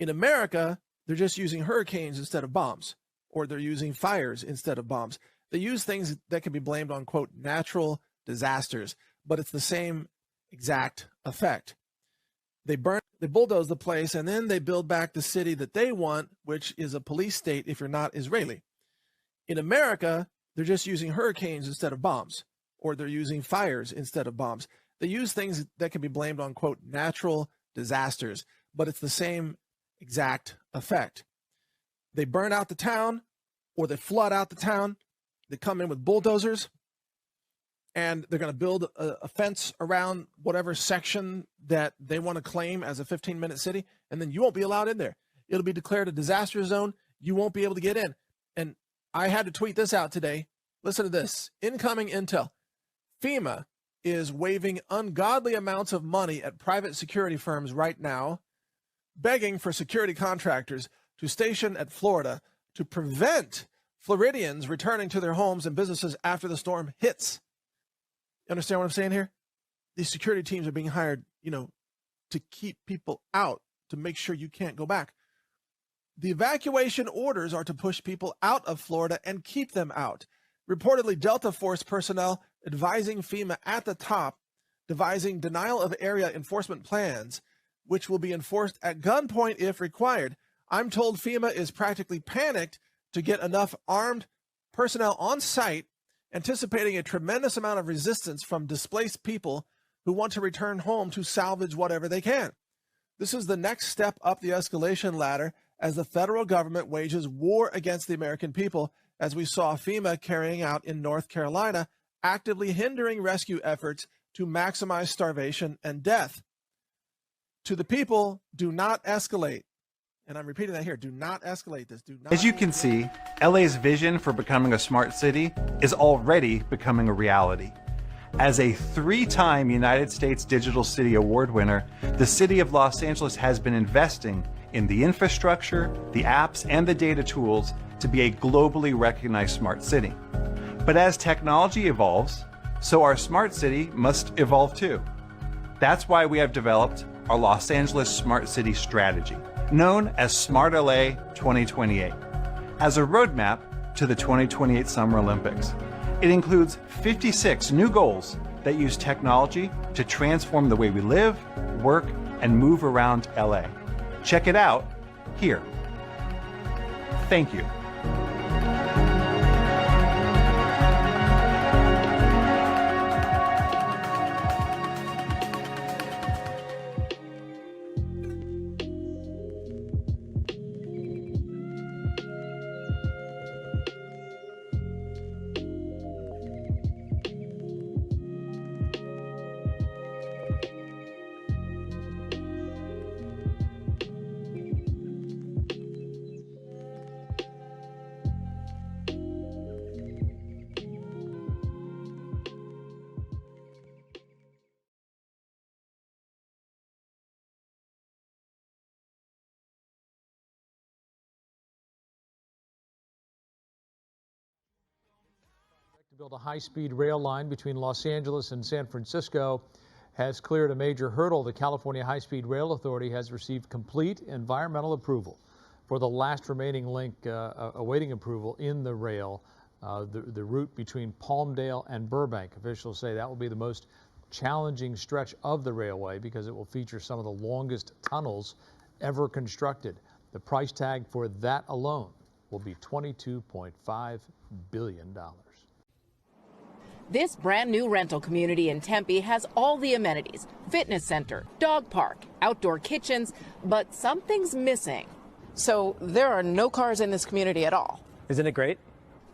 In America, they're just using hurricanes instead of bombs, or they're using fires instead of bombs. They use things that can be blamed on, quote, natural disasters, but it's the same exact effect. They bulldoze the place, and then they build back the city that they want, which is a police state if you're not Israeli. In America, they're just using hurricanes instead of bombs, or they're using fires instead of bombs. They use things that can be blamed on, quote, natural disasters, but it's the same exact effect. They burn out the town, or they flood out the town. They come in with bulldozers, and they're going to build a fence around whatever section that they want to claim as a 15-minute city, and then you won't be allowed in there. It'll be declared a disaster zone. You won't be able to get in. And I had to tweet this out today. Listen to this. Incoming intel. FEMA is waving ungodly amounts of money at private security firms right now, begging for security contractors to station at Florida to prevent Floridians returning to their homes and businesses after the storm hits. You understand what I'm saying here? These security teams are being hired, to keep people out, to make sure you can't go back. The evacuation orders are to push people out of Florida and keep them out. Reportedly, Delta Force personnel advising FEMA at the top, devising denial of area enforcement plans, which will be enforced at gunpoint if required. I'm told FEMA is practically panicked to get enough armed personnel on site, anticipating a tremendous amount of resistance from displaced people who want to return home to salvage whatever they can. This is the next step up the escalation ladder as the federal government wages war against the American people, as we saw FEMA carrying out in North Carolina, actively hindering rescue efforts to maximize starvation and death. To the people, do not escalate. And I'm repeating that here. Do not escalate this. Do not. As you can see, LA's vision for becoming a smart city is already becoming a reality. As a 3-time United States Digital City Award winner, the city of Los Angeles has been investing in the infrastructure, the apps, and the data tools to be a globally recognized smart city. But as technology evolves, so our smart city must evolve too. That's why we have developed our Los Angeles Smart City Strategy, known as Smart LA 2028, as a roadmap to the 2028 Summer Olympics. It includes 56 new goals that use technology to transform the way we live, work, and move around LA. Check it out here. Thank you. To build a high-speed rail line between Los Angeles and San Francisco has cleared a major hurdle. The California High-Speed Rail Authority has received complete environmental approval for the last remaining link awaiting approval in the rail, the route between Palmdale and Burbank. Officials say that will be the most challenging stretch of the railway because it will feature some of the longest tunnels ever constructed. The price tag for that alone will be $22.5 billion. This brand new rental community in Tempe has all the amenities: fitness center, dog park, outdoor kitchens, but something's missing. So there are no cars in this community at all. Isn't it great?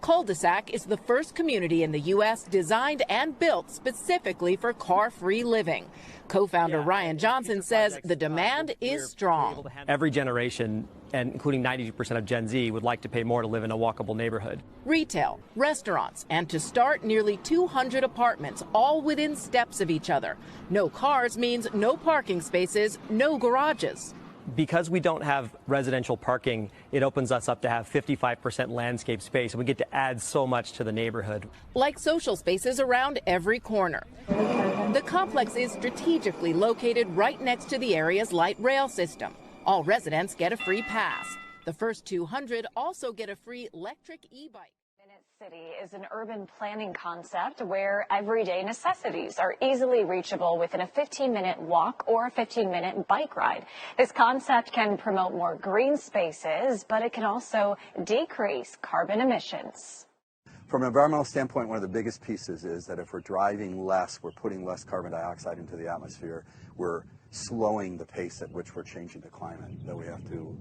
Cul-de-sac is the first community in the U.S. designed and built specifically for car-free living. Co-founder Ryan Johnson says the demand is strong. Every generation, and including 92% of Gen Z, would like to pay more to live in a walkable neighborhood. Retail, restaurants, and to start, nearly 200 apartments, all within steps of each other. No cars means no parking spaces, no garages. Because we don't have residential parking, it opens us up to have 55% landscape space, and we get to add so much to the neighborhood. Like social spaces around every corner. The complex is strategically located right next to the area's light rail system. All residents get a free pass. The first 200 also get a free electric e-bike. Minute City is an urban planning concept where everyday necessities are easily reachable within a 15-minute walk or a 15-minute bike ride. This concept can promote more green spaces, but it can also decrease carbon emissions. From an environmental standpoint, one of the biggest pieces is that if we're driving less, we're putting less carbon dioxide into the atmosphere, we're slowing the pace at which we're changing the climate that we have to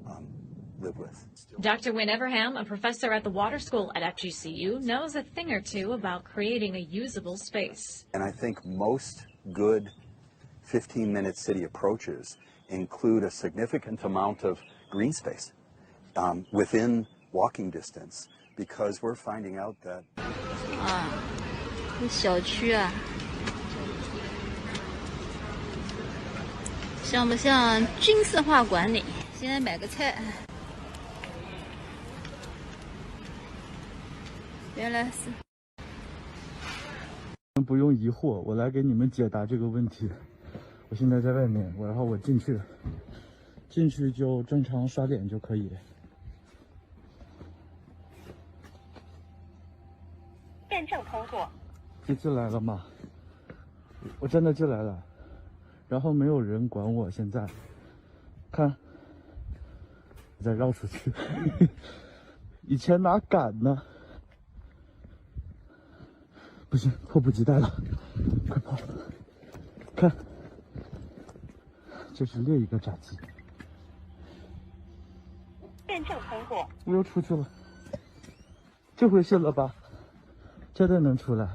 live with. Dr. Wynne Everham, a professor at the water school at FGCU, knows a thing or two about creating a usable space. And I think most good 15-minute city approaches include a significant amount of green space within walking distance, because we're finding out that 小区啊，像不像军事化管理？现在买个菜，原来是。不用疑惑，我来给你们解答这个问题。我现在在外面，然后我进去就正常刷脸就可以。验证通过。就进来了吗？我真的进来了，然后没有人管我。现在看，再绕出去。以前哪敢呢？不行，迫不及待了，快跑！看，这是另一个闸机。验证通过。我又出去了，这回信了吧？真的能出来。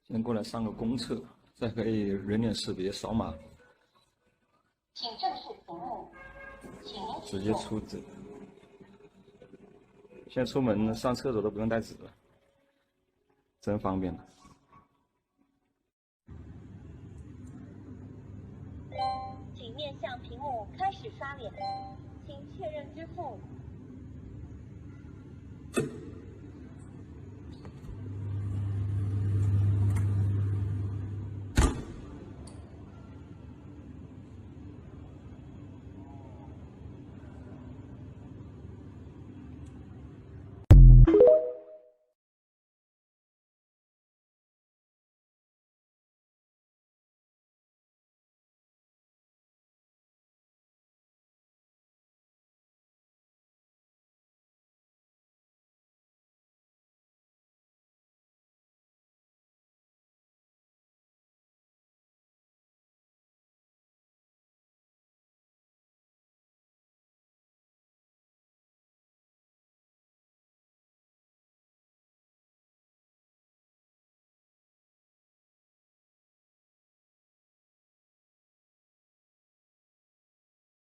先过来上个公厕，再可以人脸识别扫码。请正视屏幕，直接出纸。现在出门上厕所都不用带纸了，真方便了。请面向屏幕开始刷脸，请确认支付